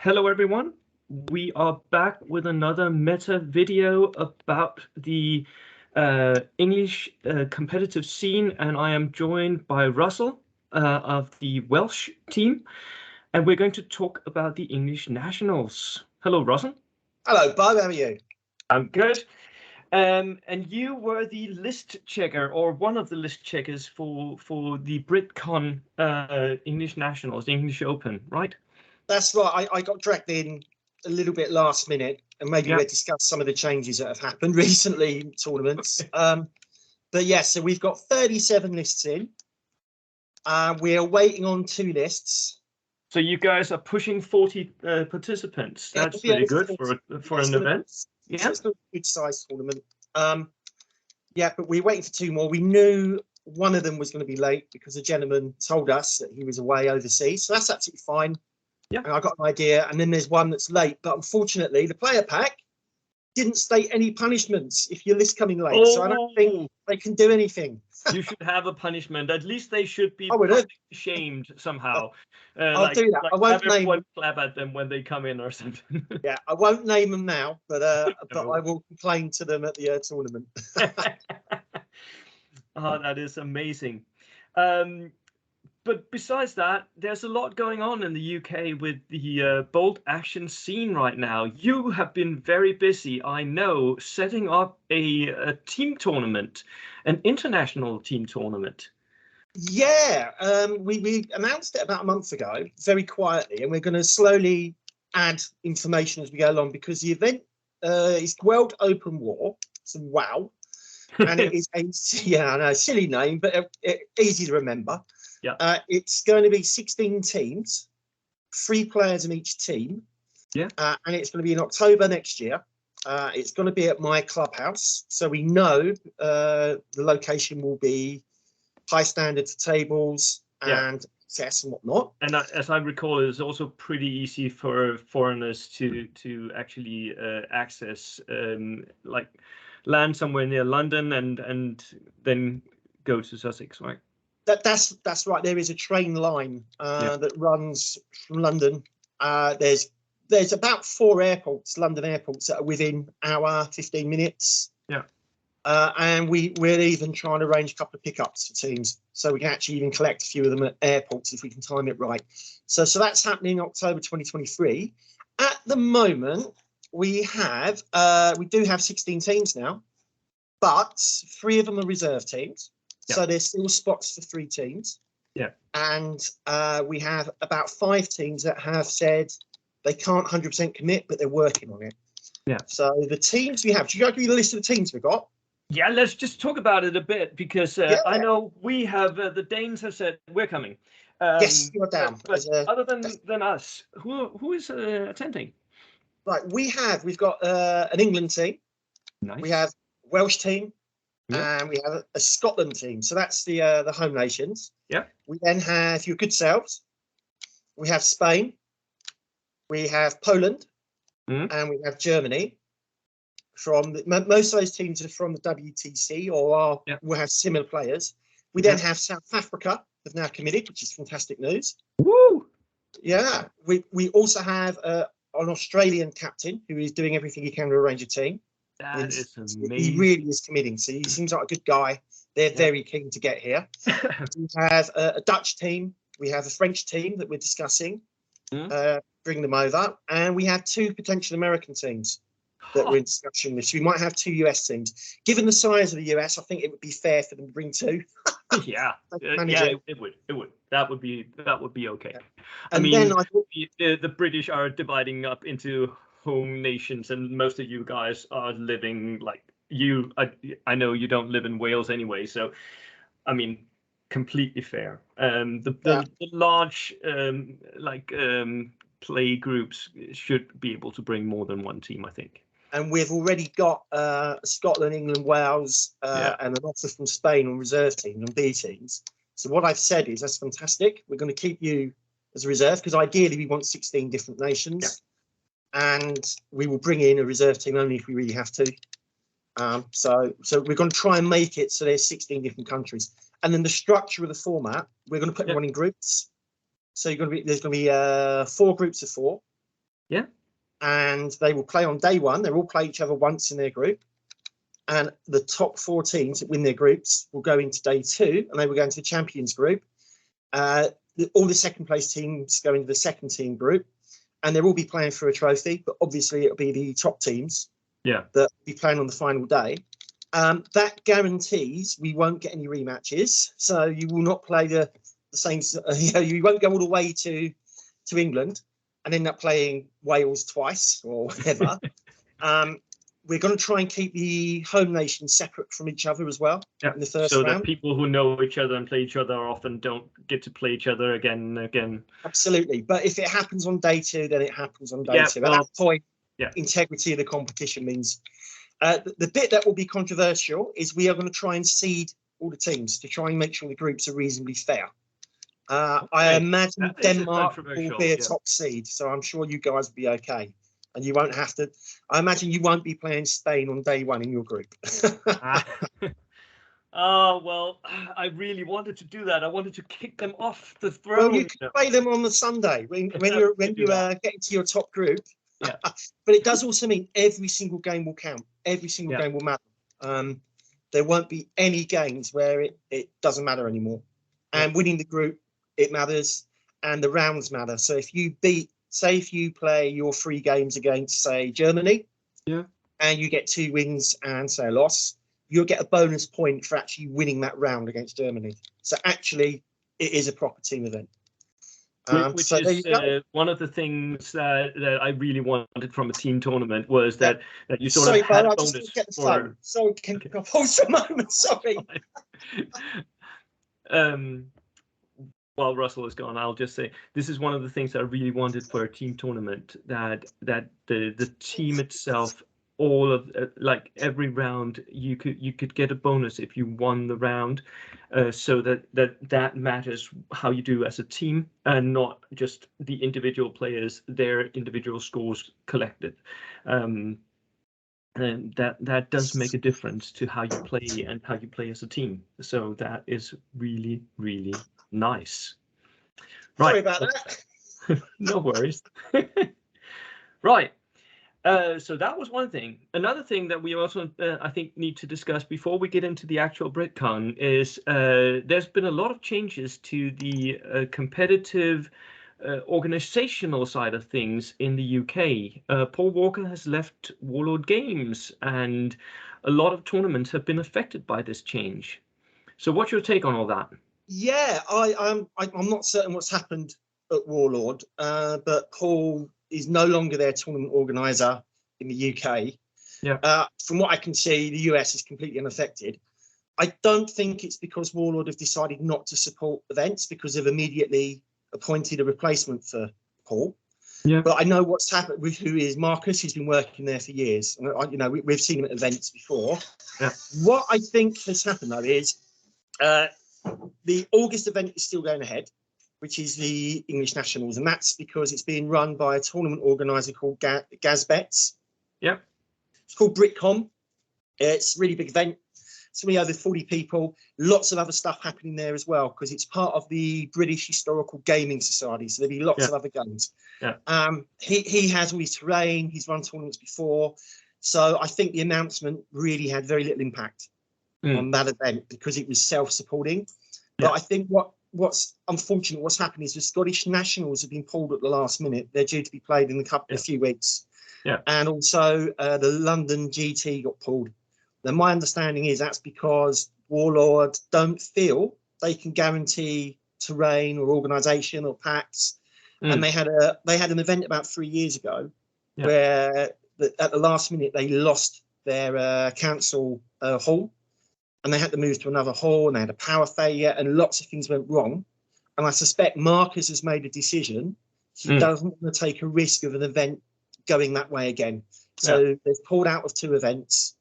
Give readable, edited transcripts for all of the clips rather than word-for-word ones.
Hello everyone. We are back with another meta video about the English competitive scene, and I am joined by Russell of the Welsh team, and we're going to talk about the English nationals. Hello, Russell. Hello, Bob. How are you? I'm good. And you were the list checker, or one of the list checkers for the Britcon English nationals, English Open, right? That's right. I got dragged in a little bit last minute, and maybe we'll discuss some of the changes that have happened recently in tournaments. But yeah, so we've got 37 lists in. We are waiting on 2 lists. So you guys are pushing 40 participants. That's pretty good for an event. Yeah, it's not a good size tournament. Yeah, but we're waiting for 2 more. We knew one of them was going to be late because a gentleman told us that he was away overseas, so that's absolutely fine. Yeah, and I got an idea, and then there's one that's late, but unfortunately the player pack didn't state any punishments if your list coming late. So I don't think they can do anything. You should have a punishment. At least they should be shamed somehow. I'll do that. I won't name them. Clap at them when they come in or something. Yeah, I won't name them now, but but I will complain to them at the tournament. Oh, that is amazing. But besides that, there's a lot going on in the UK with the bolt action scene right now. You have been very busy, I know, setting up a team tournament, an international team tournament. Yeah, we announced it about a month ago, very quietly, and we're going to slowly add information as we go along, because the event is World Open War, so WOW, and it is a silly name, but easy to remember. Yeah. It's going to be 16 teams, 3 players in each team. Yeah. And it's going to be in October next year. It's going to be at my clubhouse. So we know the location will be high standard for tables and access and whatnot. And as I recall, it's also pretty easy for foreigners to actually access, like land somewhere near London and then go to Sussex, right? That's right. There is a train line that runs from London. There's about 4 airports, London airports, that are within hour, 15 minutes. Yeah. And we're even trying to arrange a couple of pickups for teams, so we can actually even collect a few of them at airports if we can time it right. So that's happening in October 2023. At the moment, we do have 16 teams now, but 3 of them are reserve teams. So there's still spots for 3 teams. Yeah. And we have about 5 teams that have said they can't 100% commit, but they're working on it. Yeah. So the teams we have, should you go through the list of the teams we've got? Yeah, let's just talk about it a bit, because I know we have, the Danes have said we're coming. Yes, you're down. But other than us, who is attending? Right, we've got an England team. Nice. We have a Welsh team. Yeah. And we have a Scotland team, so that's the home nations. Yeah. We then have your good selves. We have Spain. We have Poland, and we have Germany. Most of those teams are from the WTC or will have similar players. We then have South Africa, have now committed, which is fantastic news. Woo! Yeah. We also have an Australian captain who is doing everything he can to arrange a team. That is amazing. He really is committing. So he seems like a good guy. They're very keen to get here. We have a Dutch team. We have a French team that we're discussing, bring them over. And we have 2 potential American teams that we're in discussion with. So we might have 2 US teams. Given the size of the US, I think it would be fair for them to bring 2. It would. That would be okay. Yeah. I mean, then the British are dividing up into home nations, and most of you guys are living like you. I know you don't live in Wales anyway, so I mean, completely fair. The large play groups should be able to bring more than 1 team, I think. And we've already got Scotland, England, Wales, and an offer from Spain on reserve teams and B teams. So what I've said is that's fantastic. We're going to keep you as a reserve, because ideally we want 16 different nations. Yeah. And we will bring in a reserve team only if we really have to. So we're going to try and make it so there's 16 different countries. And then the structure of the format, we're going to put everyone in groups. So there's going to be 4 groups of 4. Yeah. And they will play on day one. They'll all play each other once in their group. And the top 4 teams that win their groups will go into day 2, and they will go into the champions group. All the second place teams go into the second team group, and they'll all be playing for a trophy. But obviously, it'll be the top teams that will be playing on the final day. That guarantees we won't get any rematches. So you will not play the same. You won't go all the way to England and end up playing Wales twice or whatever. We're going to try and keep the home nations separate from each other as well in the first round. So that people who know each other and play each other often don't get to play each other again and again. Absolutely. But if it happens on day 2, then it happens on day 2. At that point, integrity of the competition means... the bit that will be controversial is we are going to try and seed all the teams to try and make sure the groups are reasonably fair. I imagine Denmark will be a top seed, so I'm sure you guys will be okay. And you won't have to. I imagine you won't be playing Spain on day 1 in your group. Oh, well, I really wanted to do that. I wanted to kick them off the throne. Well, you can play them on the Sunday when you get into your top group. Yeah. But it does also mean every single game will count. Every single game will matter. There won't be any games where it doesn't matter anymore. And winning the group, it matters. And the rounds matter. So if you if you play your 3 games against, say, Germany, and you get 2 wins and, say, a loss, you'll get a bonus point for actually winning that round against Germany. So actually, it is a proper team event. Which is one of the things that I really wanted from a team tournament was that you sort of had a bonus for... Sorry, can I pause for a moment? Sorry. While Russell is gone, I'll just say this is one of the things that I really wanted for a team tournament, that the team itself, all of like every round, you could get a bonus if you won the round, so that matters how you do as a team and not just the individual players, their individual scores collected. And that does make a difference to how you play and how you play as a team. So that is really, really nice. Sorry about that. No worries. Right. So that was one thing. Another thing that we also, I think, need to discuss before we get into the actual Britcon is there's been a lot of changes to the competitive organizational side of things in the UK. Paul Walker has left Warlord Games, and a lot of tournaments have been affected by this change. So what's your take on all that? Yeah, I'm not certain what's happened at Warlord, but Paul is no longer their tournament organizer in the UK. Yeah. From what I can see, the US is completely unaffected. I don't think it's because Warlord have decided not to support events, because they've immediately appointed a replacement for Paul. Yeah. But I know what's happened with who is Marcus, who's been working there for years. And, we've seen him at events before. Yeah. What I think has happened, though, is the August event is still going ahead, which is the English Nationals, and that's because it's being run by a tournament organizer called Gazbets. Yeah. It's called Britcon. It's a really big event. It's going to be over 40 people. Lots of other stuff happening there as well, because it's part of the British Historical Gaming Society. So there'll be lots of other games. Yeah. He has all his terrain. He's run tournaments before. So I think the announcement really had very little impact on that event, because it was self-supporting. But I think what's unfortunate, what's happened is the Scottish Nationals have been pulled at the last minute. They're due to be played in a few weeks. Yeah. And also the London GT got pulled. Now, my understanding is that's because Warlord don't feel they can guarantee terrain or organisation or packs. And they had an event about 3 years ago where at the last minute they lost their council hall, and they had to move to another hall, and they had a power failure, and lots of things went wrong. And I suspect Marcus has made a decision. He doesn't want to take a risk of an event going that way again. So they've pulled out of 2 events.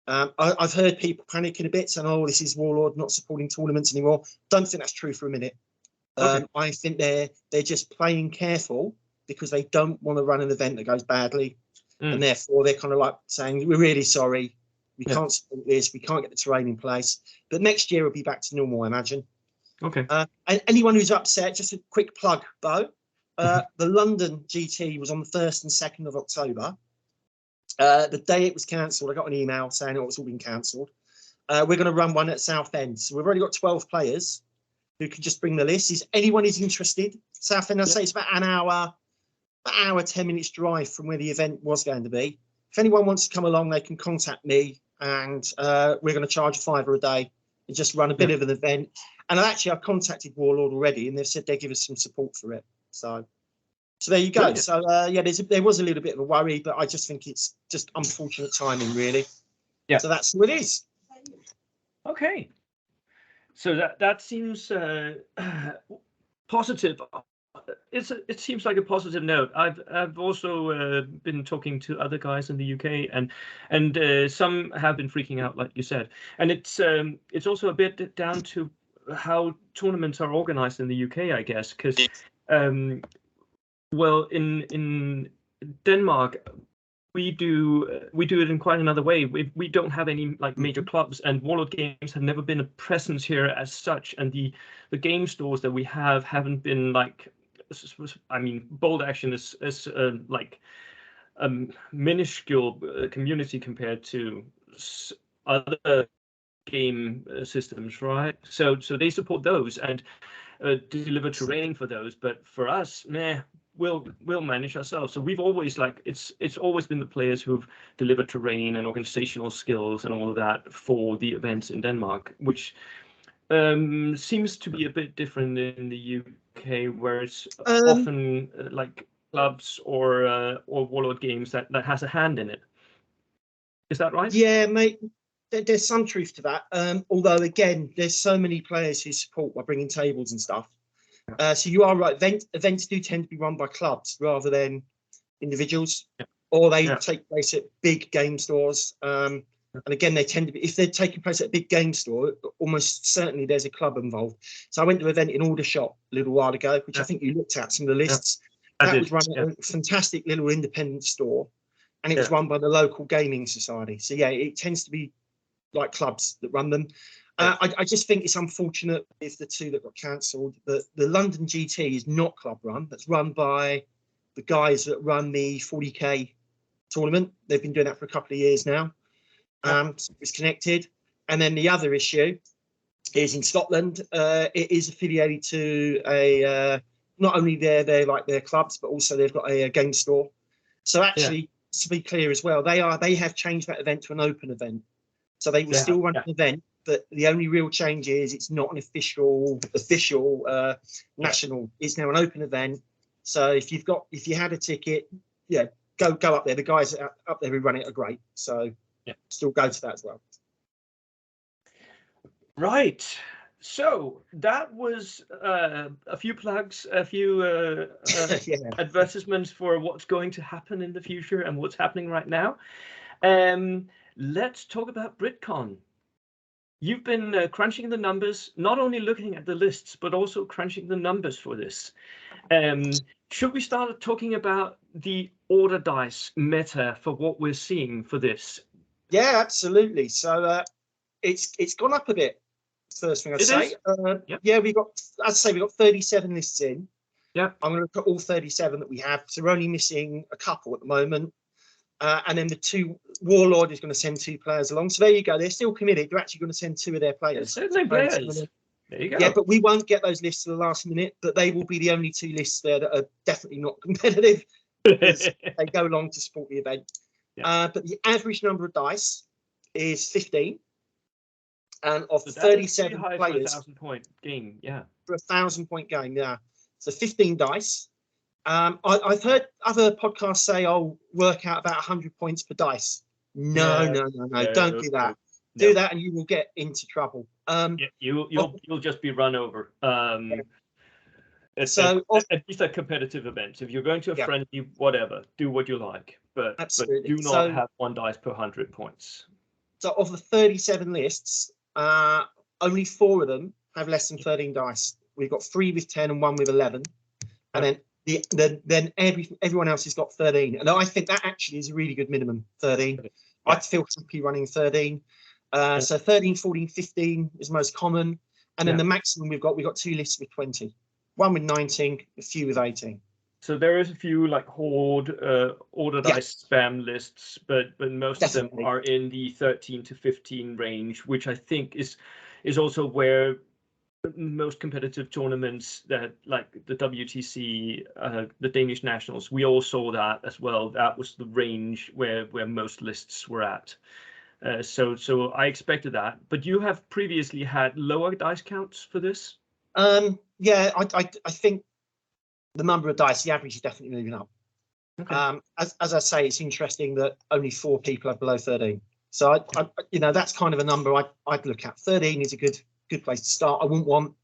I've heard people panicking a bit, saying, "Oh, this is Warlord not supporting tournaments anymore." Don't think that's true for a minute. I think they're just playing careful because they don't want to run an event that goes badly, and therefore they're kind of like saying, "We're really sorry. We can't support this. We can't get the terrain in place." But next year will be back to normal, I imagine. Okay. And anyone who's upset, just a quick plug, Bo. The London GT was on the 1st and 2nd of October. The day it was cancelled, I got an email saying it's all been cancelled. We're going to run one at Southend. So we've already got 12 players who can just bring the list. If anyone is interested, Southend, I say it's about an hour, 10 minutes drive from where the event was going to be. If anyone wants to come along, they can contact me, and we're going to charge £5 a day and just run a bit of an event. And I've contacted Warlord already, and they've said they give us some support for it. So there you go. Brilliant. So there was a little bit of a worry, but I just think it's just unfortunate timing, really. Yeah. So that's what it is. Okay. So that seems positive. It seems like a positive note. I've also been talking to other guys in the UK, and some have been freaking out, like you said. And it's also a bit down to how tournaments are organized in the UK, I guess, because well, in Denmark, we do it in quite another way. We don't have any like major clubs, and Warlord Games have never been a presence here as such. And the game stores that we haven't been like, I mean, Bold Action is like a minuscule community compared to other game systems, right? So they support those and deliver terrain for those, but for us, we'll manage ourselves. So we've always it's always been the players who've delivered terrain and organizational skills and all of that for the events in Denmark, which seems to be a bit different in the UK, where it's often like clubs or Warlord Games that has a hand in it. Is that right? Yeah, mate. There's some truth to that. Although again, there's so many players who support by bringing tables and stuff. So you are right. Events do tend to be run by clubs rather than individuals, or they take place at big game stores. And again, they tend to be, if they're taking place at a big game store, almost certainly there's a club involved. So I went to an event in Aldershot a little while ago, which I think you looked at some of the lists. That was run at a fantastic little independent store, and it was run by the local gaming society. So yeah, it tends to be like clubs that run them. I just think it's unfortunate with the two that got cancelled. The London GT is not club run. That's run by the guys that run the 40k tournament. They've been doing that for a couple of years now. So it's connected. And then the other issue is in Scotland. It is affiliated to a not only their clubs, but also they've got a game store. So actually, to be clear as well, they have changed that event to an open event. So they will still run an event, but the only real change is it's not an official national. It's now an open event. So if you had a ticket, go up there. The guys up there who run it are great. So still go to that as well. Right. So that was a few plugs, a few advertisements for what's going to happen in the future and what's happening right now. Let's talk about Britcon. You've been crunching the numbers, not only looking at the lists, but also crunching the numbers for this. Should we start talking about the order dice meta for what we're seeing for this? Yeah, absolutely. So it's gone up a bit. First thing I'd say. We got 37 lists in. Yeah, I'm going to put all 37 that we have. So we're only missing a couple at the moment. And then the two Warlord is going to send 2 players along. So there you go. They're still committed. They're actually going to send 2 of their players. There you go. Yeah, but we won't get those lists to the last minute. But they will be the only 2 lists there that are definitely not competitive because they go along to support the event. Yeah. But the average number of dice is 15. And of the 37 players, for a 1,000-point game, for a 1,000-point game, so 15 dice. I've heard other podcasts say, "Oh, work out about 100 points per dice." No, don't do that. Do that, and you will get into trouble. You'll just be run over. At least at competitive events. If you're going to a friendly, whatever, do what you like, but do not have 1 dice per 100 points. So of the 37 lists, only 4 of them have less than 13 dice. We've got 3 with 10 and 1 with 11, and then everyone else has got 13. And I think that actually is a really good minimum, 13. I'd feel happy running 13. So 13, 14, 15 is most common, and then the maximum we've got 2 lists with 20, 1 with 19, a few with 18. So there is a few like Horde, order dice spam lists, but most of them are in the 13 to 15 range, which I think is also where most competitive tournaments that like the WTC, the Danish Nationals, we all saw that as well. That was the range where most lists were at. So I expected that. But you have previously had lower dice counts for this? Yeah, I think the number of dice, the average is definitely moving up. Okay. As I say, it's interesting that only 4 people are below 13. So I that's kind of a number I'd look at. 13 is a good place to start. I wouldn't want,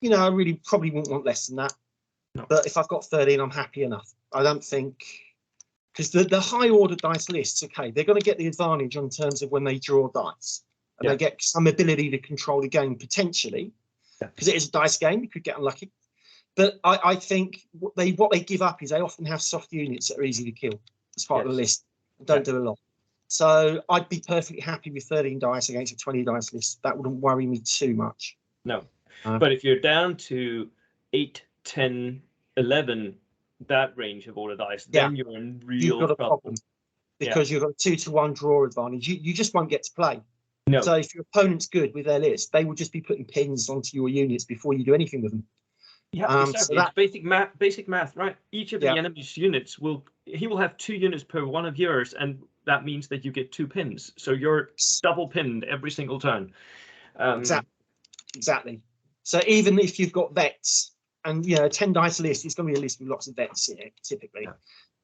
I really probably wouldn't want less than that. No. But if I've got 13, I'm happy enough. I don't think, because the high order dice lists, okay, they're going to get the advantage in terms of when they draw dice, and they get some ability to control the game potentially, because it is a dice game. You could get unlucky. But I think what they give up is they often have soft units that are easy to kill as part of the list. Don't do a lot. So I'd be perfectly happy with 13 dice against a 20 dice list. That wouldn't worry me too much. No. But if you're down to 8, 10, 11, that range of order dice, then you're in real trouble. Problem, because you've got a 2-to-1 draw advantage. You just won't get to play. No. So if your opponent's good with their list, they will just be putting pins onto your units before you do anything with them. Yeah, exactly. So it's basic math, right? Each of the enemy's units will have 2 units per one of yours, and that means that you get 2 pins. So you're double pinned every single turn. Exactly. So even if you've got vets, and a 10 dice list, it's going to be a list with lots of vets in it, typically.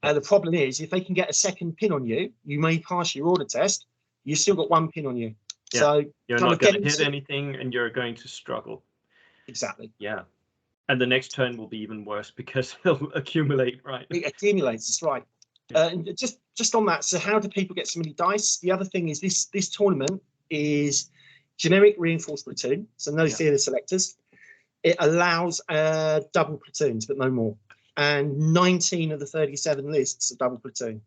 Yeah. The problem is, if they can get a second pin on you, you may pass your order test. You've still got 1 pin on you. Yeah. So you're not going to hit anything, and you're going to struggle. Exactly. Yeah. And the next turn will be even worse because it'll accumulate, right? It accumulates, that's right. Yeah. And just on that, so how do people get so many dice? The other thing is this tournament is generic reinforced platoon, so no theatre selectors. It allows double platoons, but no more. And 19 of the 37 lists are double platoon.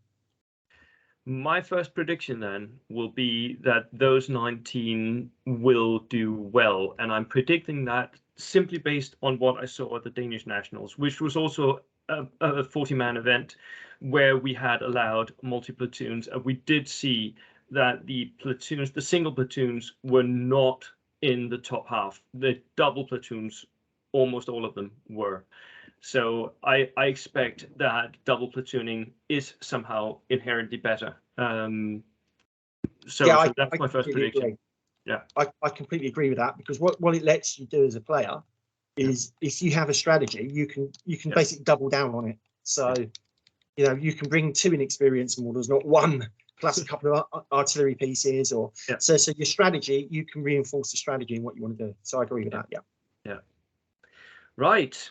My first prediction then will be that those 19 will do well, and I'm predicting that simply based on what I saw at the Danish Nationals, which was also a 40-man event where we had allowed multi-platoons, and we did see that the single platoons were not in the top half. The double platoons, almost all of them were. So I expect that double platooning is somehow inherently better. So that's my first prediction. Agree. Yeah, I completely agree with that, because what it lets you do as a player is if you have a strategy, you can basically double down on it. So you can bring 2 inexperienced models, not 1, plus a couple of artillery pieces, or so your strategy, you can reinforce the strategy and what you want to do. So I agree with that. Yeah. Right.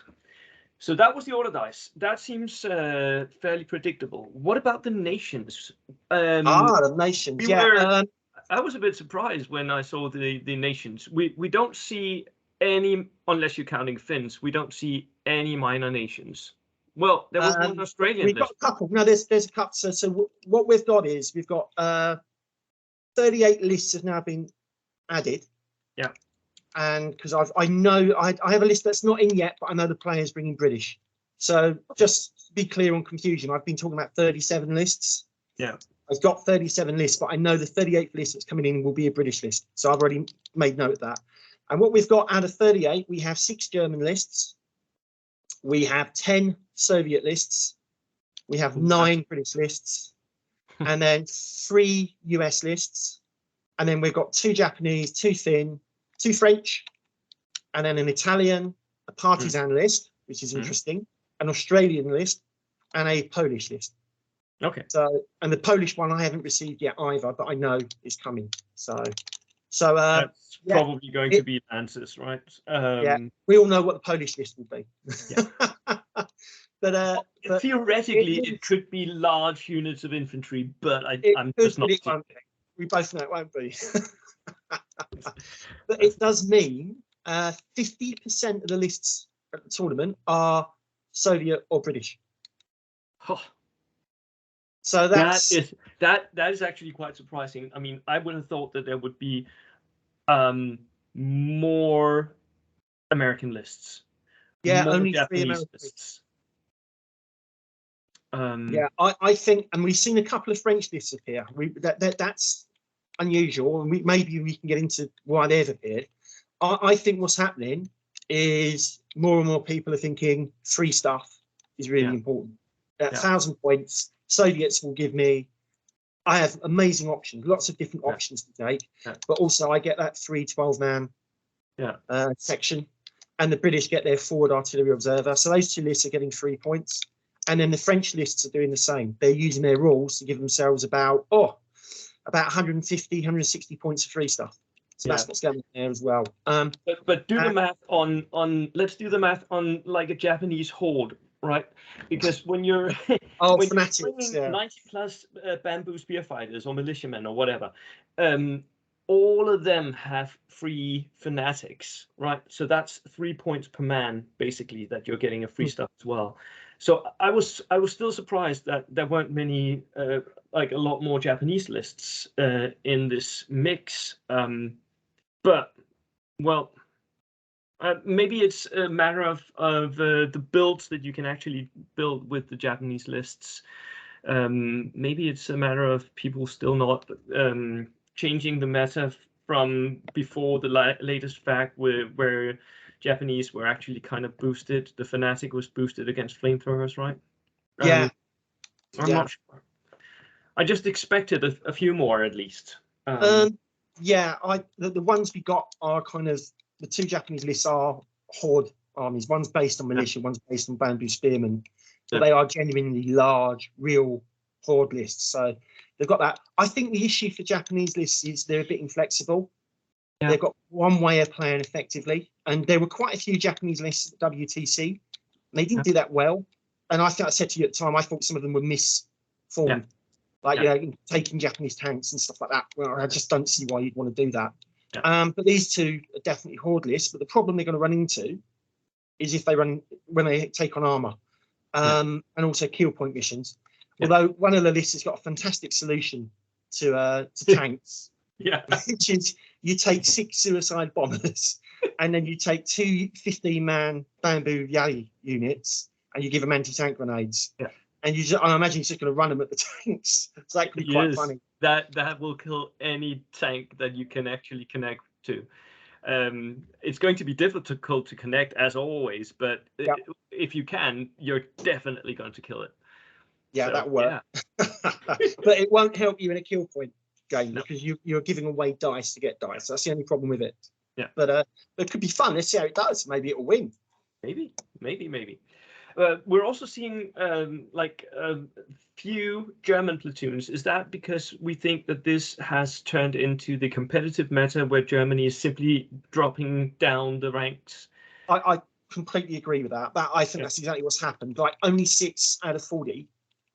So that was the order dice. That seems fairly predictable. What about the nations? The nations. I was a bit surprised when I saw the nations. We don't see any, unless you're counting Finns, we don't see any minor nations. Well, there was one Australian. We've got a couple. No, there's a couple. So what we've got is 38 lists have now been added. Yeah. And because I know I have a list that's not in yet, but I know the players bringing British. So just to be clear on confusion, I've been talking about 37 lists. Yeah. I've got 37 lists, but I know the 38th list that's coming in will be a British list. So I've already made note of that. And what we've got out of 38, we have 6 German lists. We have 10 Soviet lists. We have 9 British lists. And then 3 US lists. And then we've got 2 Japanese, 2 Finn, 2 French, and then an Italian, a partisan list, which is interesting, an Australian list, and a Polish list. Okay. So, and the Polish one I haven't received yet either, but I know is coming. So that's probably going to be Lances, right? We all know what the Polish list will be. Yeah. but theoretically, it could be large units of infantry, but I'm just not. We both know it won't be. But it does mean 50% of the lists at the tournament are Soviet or British. Oh. So that is actually quite surprising. I mean, I would have thought that there would be more American lists. Yeah, only 3 American lists. I think, and we've seen a couple of French lists appear. That's unusual, and maybe we can get into why they've appeared. I think what's happening is more and more people are thinking free stuff is really important. At 1,000 points, Soviets will give me. I have amazing options, lots of different options to take, but also I get that free 12-man section, and the British get their forward artillery observer. So those two lists are getting 3 points, and then the French lists are doing the same. They're using their rules to give themselves about 150, 160 points of free stuff. So that's what's going on there as well. But do the math on. Let's do the math on like a Japanese horde. Right, because when you're when fanatics, you're 90 plus bamboo spearfighters or militiamen or whatever, all of them have free fanatics, right? So that's 3 points per man, basically, that you're getting a free stuff as well. So I was still surprised that there weren't many, like a lot more Japanese lists in this mix, but well. Maybe it's a matter of the builds that you can actually build with the Japanese lists. Maybe it's a matter of people still not changing the meta from before the latest fact where Japanese were actually kind of boosted. The Fanatic was boosted against flamethrowers, right? I'm not sure. I just expected a few more at least. The ones we got are kind of. The two Japanese lists are horde armies. One's based on militia, one's based on bamboo spearmen. But they are genuinely large, real horde lists. So they've got that. I think the issue for Japanese lists is they're a bit inflexible. Yeah. They've got one way of playing effectively. And there were quite a few Japanese lists at WTC. And they didn't do that well. And I think I said to you at the time, I thought some of them were misformed. Like, taking Japanese tanks and stuff like that. Well, I just don't see why you'd want to do that. But these two are definitely horde lists. But the problem they're going to run into is if they when they take on armor, and also kill point missions. Although one of the lists has got a fantastic solution to tanks, which is you take 6 suicide bombers, and then you take 2 15-man bamboo yali units, and you give them anti-tank grenades. And I imagine you're just going to run them at the tanks. So that could be quite funny. That will kill any tank that you can actually connect to. It's going to be difficult to connect as always, but if you can, you're definitely going to kill it. That works. But it won't help you in a kill point game because you're giving away dice to get dice. That's the only problem with it. But it could be fun. Let's see how it does. Maybe it'll win. Maybe. We're also seeing few German platoons. Is that because we think that this has turned into the competitive meta where Germany is simply dropping down the ranks? I completely agree with that. I think that's exactly what's happened. Like only 6 out of 40.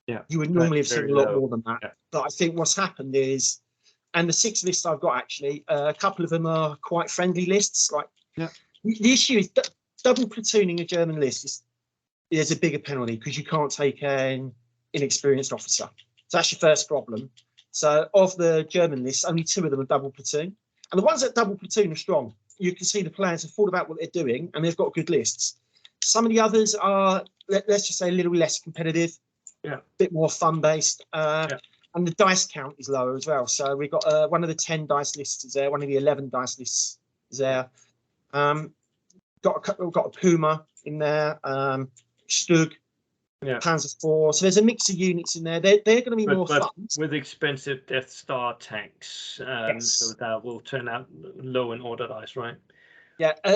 You would normally have seen a lot more than that. But I think what's happened is, and the 6 lists I've got actually, a couple of them are quite friendly lists. The issue is double platooning a German list there's a bigger penalty because you can't take an inexperienced officer. So that's your first problem. So of the German lists, only 2 of them are double platoon. And the ones that double platoon are strong. You can see the players have thought about what they're doing and they've got good lists. Some of the others are, let's just say, a little less competitive, a bit more fun-based. And the dice count is lower as well. So we've got one of the 10 dice lists is there, one of the 11 dice lists is there. We've got a Puma in there. Stug, Panzer IV. So there's a mix of units in there. They're going to be more fun. With expensive Death Star tanks. So that will turn out low in order dice, right?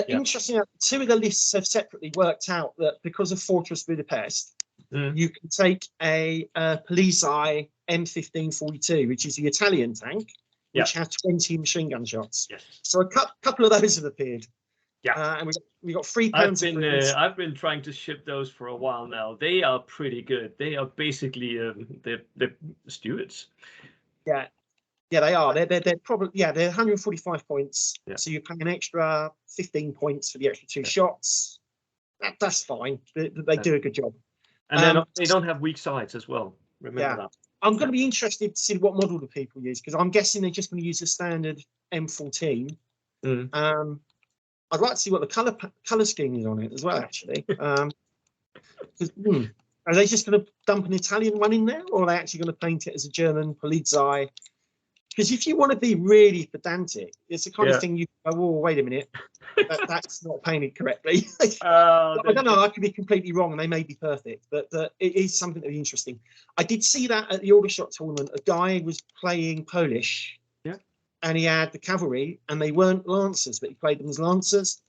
Interesting. 2 of the lists have separately worked out that because of Fortress Budapest, you can take a Police Eye M1542, which is the Italian tank, which has 20 machine gun shots. So a couple of those have appeared. And we got 3 pounds. I've been trying to ship those for a while now. They are pretty good. They are basically they're stewards. They are. They're probably they're 145 points. So you pay an extra 15 points for the extra 2 shots. That's fine. They do a good job. And then they don't have weak sides as well. Remember that. I'm going to be interested to see what model the people use because I'm guessing they're just going to use the standard M14. I'd like to see what the color scheme is on it as well, actually. Are they just going to dump an Italian one in there, or are they actually going to paint it as a German Polizei? Because if you want to be really pedantic, it's the kind of thing you go, oh, wait a minute, that's not painted correctly. I don't know, I could be completely wrong, and they may be perfect, but it is something that is interesting. I did see that at the Aldershot tournament. A guy was playing Polish, and he had the cavalry, and they weren't lancers, but he played them as lancers.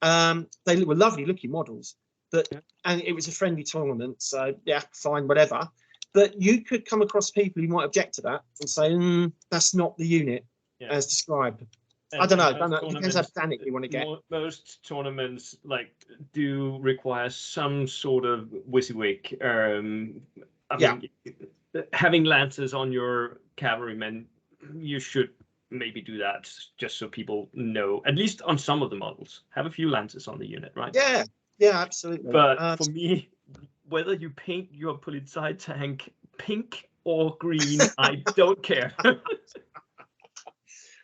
They were lovely looking models, but and it was a friendly tournament, so yeah, fine, whatever. But you could come across people who might object to that and say, that's not the unit as described. I don't know. It depends how pedantic you want to get. Most tournaments do require some sort of WYSIWYG. I mean, having lancers on your cavalrymen, you should maybe do that just so people know, at least on some of the models. Have a few lancers on the unit, right? Yeah, absolutely. But for me, whether you paint your Polizei tank pink or green, I don't care.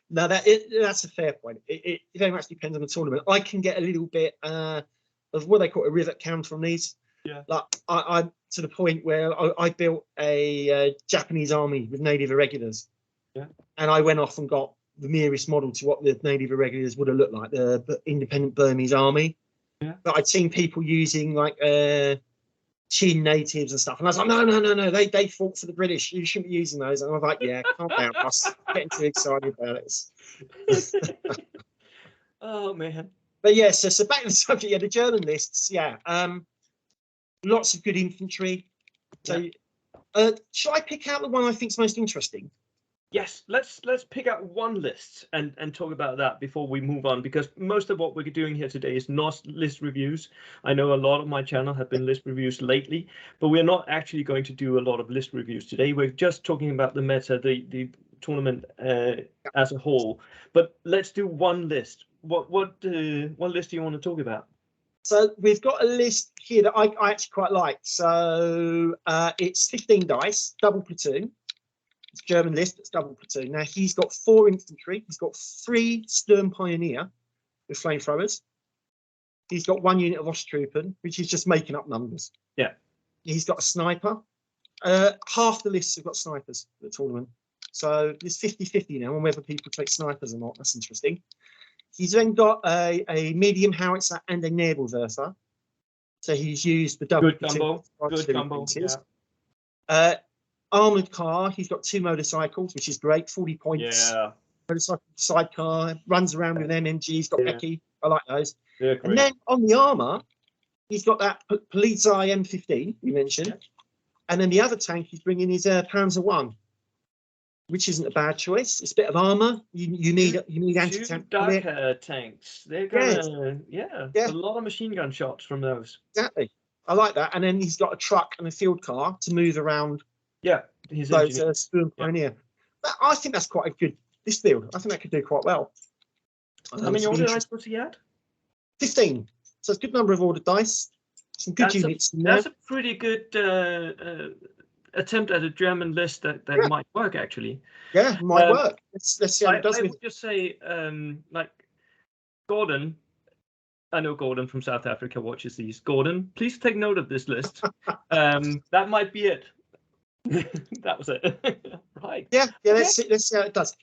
No, that's a fair point. It very much depends on the tournament. I can get a little bit of what they call a rivet counter on these. Yeah. Like I'm to the point where I built a Japanese army with native irregulars. Yeah. And I went off and got the nearest model to what the native irregulars would have looked like, the independent Burmese army. Yeah. But I'd seen people using Chin natives and stuff, and I was like, no, they fought for the British. You shouldn't be using those. And I was like, yeah, calm down, boss. Getting too excited about it. Oh man. But yeah, so back to the subject. Yeah, the German lists. Yeah, lots of good infantry. So, shall I pick out the one I think's most interesting? Yes, let's pick out one list and talk about that before we move on, because most of what we're doing here today is not list reviews. I know a lot of my channel have been list reviews lately, but we're not actually going to do a lot of list reviews today. We're just talking about the meta, the tournament as a whole. But let's do one list. What list do you want to talk about? So we've got a list here that I actually quite like. So it's 15 dice, double platoon. German list, it's double platoon. Now he's got 4 infantry, he's got 3 Sturm Pioneer with flamethrowers, he's got 1 unit of Osttruppen, which is just making up numbers. Yeah, he's got a sniper. Half the lists have got snipers at the tournament, so it's 50-50 now on whether people take snipers or not. That's interesting. He's then got a medium howitzer and a Nebelwerfer, so he's used the double combo. Good combo. Yeah. Armored car, he's got 2 motorcycles, which is great, 40 points. Yeah. Motorcycle sidecar, runs around with an MMG, he's got Becky. I like those. Yeah, and then on the armour, he's got that Polizei M15 you mentioned. Yeah. And then the other tank he's bringing is Panzer 1, which isn't a bad choice. It's a bit of armour. You need anti-tank. 2 dark tanks. They're gonna a lot of machine gun shots from those. Exactly. I like that. And then he's got a truck and a field car to move around. Yeah, those Sturm Pioneer. I think that's quite a good list build. I think that could do quite well. How many order dice was he at? 15. So it's a good number of ordered dice. Some good units. That's a pretty good attempt at a German list that might work, actually. Yeah, might work. Let's see how it does. I would just say, Gordon. I know Gordon from South Africa watches these. Gordon, please take note of this list. That might be it. That was it. Right. Yeah. Let's see how it does.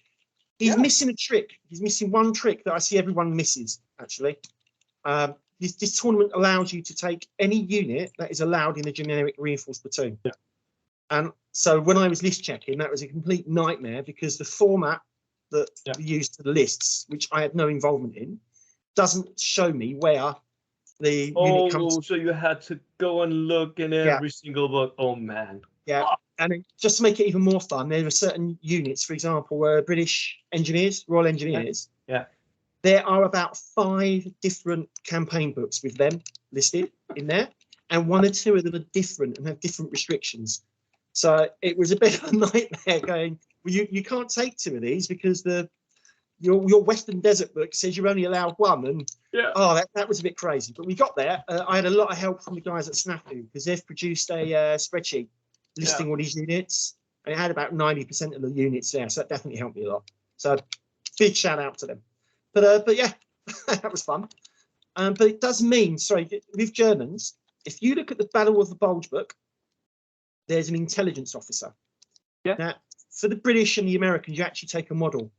He's missing a trick. He's missing one trick that I see everyone misses, actually. This tournament allows you to take any unit that is allowed in the generic reinforced platoon. Yeah. And so when I was list checking, that was a complete nightmare, because the format that we used for the lists, which I had no involvement in, doesn't show me where the unit comes. Oh, so you had to go and look in every single book. Oh, man. Yeah. And just to make it even more fun, there are certain units, for example, British engineers, Royal Engineers. Yeah. There are about 5 different campaign books with them listed in there, and 1 or 2 of them are different and have different restrictions. So it was a bit of a nightmare going, well, you can't take 2 of these because your Western Desert book says you're only allowed 1, and that was a bit crazy. But we got there. I had a lot of help from the guys at Snafu, because they've produced a spreadsheet listing all these units, and it had about 90% of the units there, so that definitely helped me a lot. So big shout out to them. But yeah, that was fun. But it does mean, with Germans, if you look at the Battle of the Bulge book, there's an intelligence officer. Yeah. Now, for the British and the Americans, you actually take a model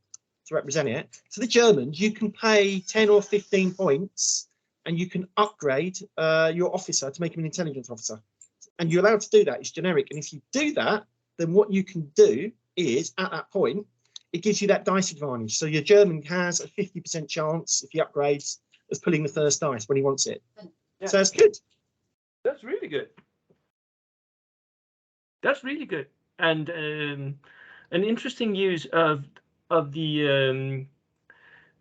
to represent it. For the Germans, you can pay 10 or 15 points and you can upgrade your officer to make him an intelligence officer. And you're allowed to do that. It's generic. And if you do that, then what you can do is, at that point, it gives you that dice advantage. So your German has a 50% chance, if he upgrades, of pulling the first dice when he wants it. Yeah. So that's good. That's really good. That's really good. And an interesting use of the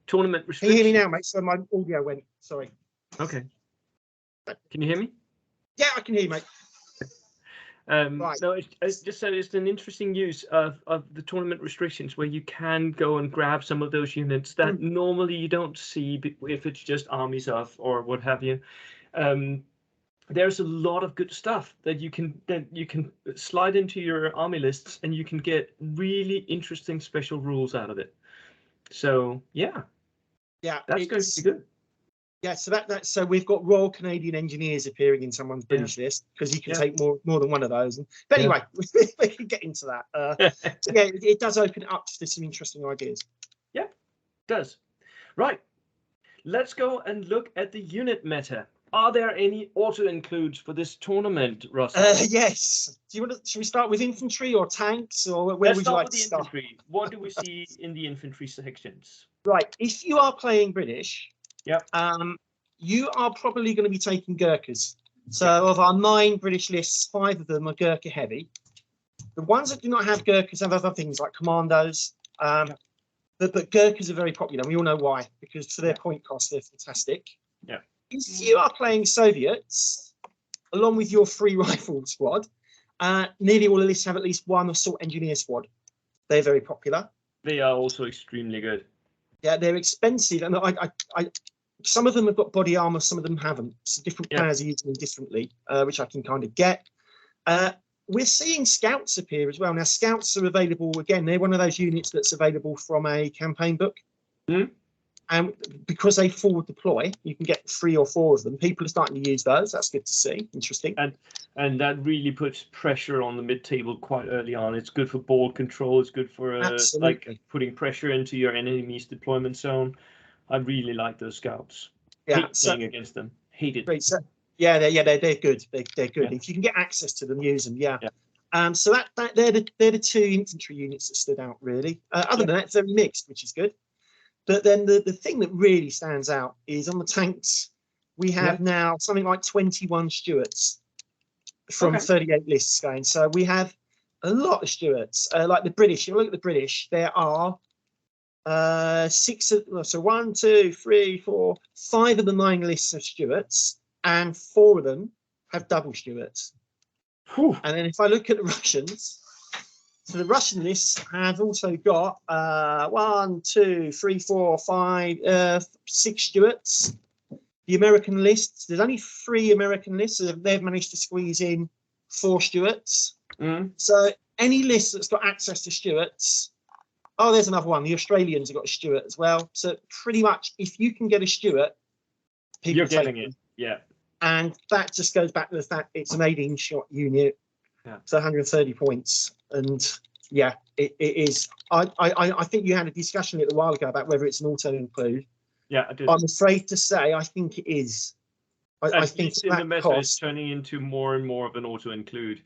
tournament restrictions. Can you hear me now, mate? So my audio went. Sorry. Okay. Can you hear me? Yeah, I can hear you, mate. Right. No, it's just so it's an interesting use of the tournament restrictions where you can go and grab some of those units that normally you don't see if it's just armies of or what have you. There's a lot of good stuff that you can slide into your army lists, and you can get really interesting special rules out of it. So yeah, that's going to be good. Yeah, so we've got Royal Canadian Engineers appearing in someone's British list, because you can take more than one of those. But anyway, we can get into that. So yeah, it does open it up to some interesting ideas. Yeah, it does. Right, let's go and look at the unit meta. Are there any auto-includes for this tournament, Russell? Yes. Should we start with infantry or tanks, or where would you like to start? Infantry. What do we see in the infantry sections? Right. If you are playing British, you are probably going to be taking Gurkhas. So of our 9 British lists, 5 of them are Gurkha heavy. The ones that do not have Gurkhas have other things like commandos. But Gurkhas are very popular. We all know why, because for their point cost, they're fantastic. Yeah. If you are playing Soviets, along with your free rifle squad, nearly all the lists have at least one assault engineer squad. They're very popular. They are also extremely good. Yeah, they're expensive, and some of them have got body armor, some of them haven't. So different players are using them differently, which I can kind of get. We're seeing scouts appear as well. Now, scouts are available again. They're one of those units that's available from a campaign book. And because they forward deploy, you can get 3 or 4 of them. People are starting to use those. That's good to see. Interesting. And that really puts pressure on the mid-table quite early on. It's good for board control. It's good for like putting pressure into your enemy's deployment zone. I really like those scouts. Hate playing against them. Hate it. So, they're good. They're good. If you can get access to them, use them. So they're the 2 infantry units that stood out really. Other than that, it's very mixed, which is good. But then the thing that really stands out is on the tanks, we have now something like 21 Stuarts from 38 lists going. So we have a lot of Stuarts. Like the British, if you look at the British, there are 6, so 1, 2, 3, 4, 5 of the 9 lists of Stuarts, and 4 of them have double Stuarts. And then if I look at the Russians, so the Russian lists have also got 1, 2, 3, 4, 5, 6 Stuarts. The American lists, there's only 3 American lists, so they've managed to squeeze in 4 Stuarts. So any list that's got access to Stuarts, there's another one. The Australians have got a Stuart as well. So pretty much, if you can get a Stuart, you're getting it. Yeah. And that just goes back to the fact it's an 18-shot unit. So 130 points. And it is. I think you had a discussion a little while ago about whether it's an auto include. Yeah, I did. I'm afraid to say I think it is. I think in the meta is turning into more and more of an auto include.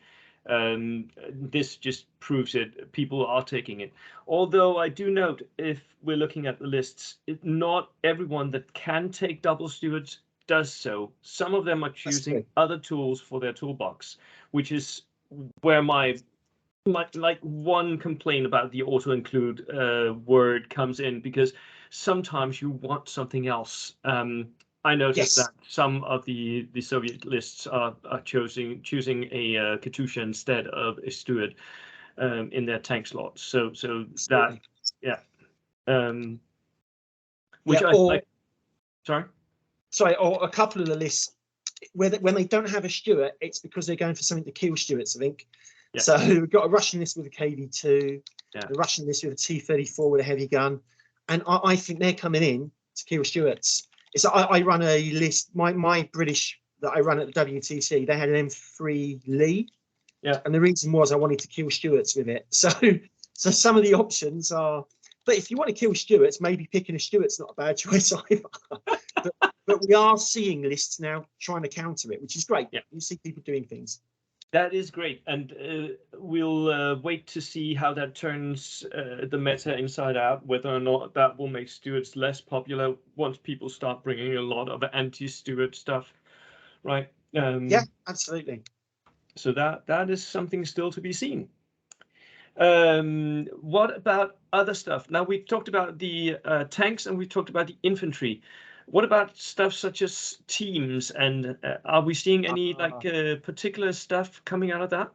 This just proves it. People are taking it. Although I do note, if we're looking at the lists, not everyone that can take double Stuarts does so. Some of them are choosing other tools for their toolbox, which is where my one complaint about the auto include word comes in, because sometimes you want something else. I noticed that some of the Soviet lists are choosing a Katusha instead of a Stuart in their tank slots. So that which I like. Sorry, or a couple of the lists when they don't have a Stuart, it's because they're going for something to kill Stuarts, I think. Yeah. So we've got a Russian list with a KV2, the Russian list with a T-34 with a heavy gun, and I think they're coming in to kill Stuarts. So I run a list. My British that I run at the WTC, they had an M3 Lee, Yeah. And the reason was I wanted to kill Stuarts with it. So some of the options are, but if you want to kill Stuarts, maybe picking a Stuart's not a bad choice either. but we are seeing lists now trying to counter it, which is great. Yeah. You see people doing things. That is great, and we'll wait to see how that turns the meta inside out, whether or not that will make Stuarts less popular once people start bringing a lot of anti-Stuart stuff, right? Yeah, absolutely. So that is something still to be seen. What about other stuff? Now, we've talked about the tanks and we've talked about the infantry. What about stuff such as teams? And are we seeing any particular stuff coming out of that?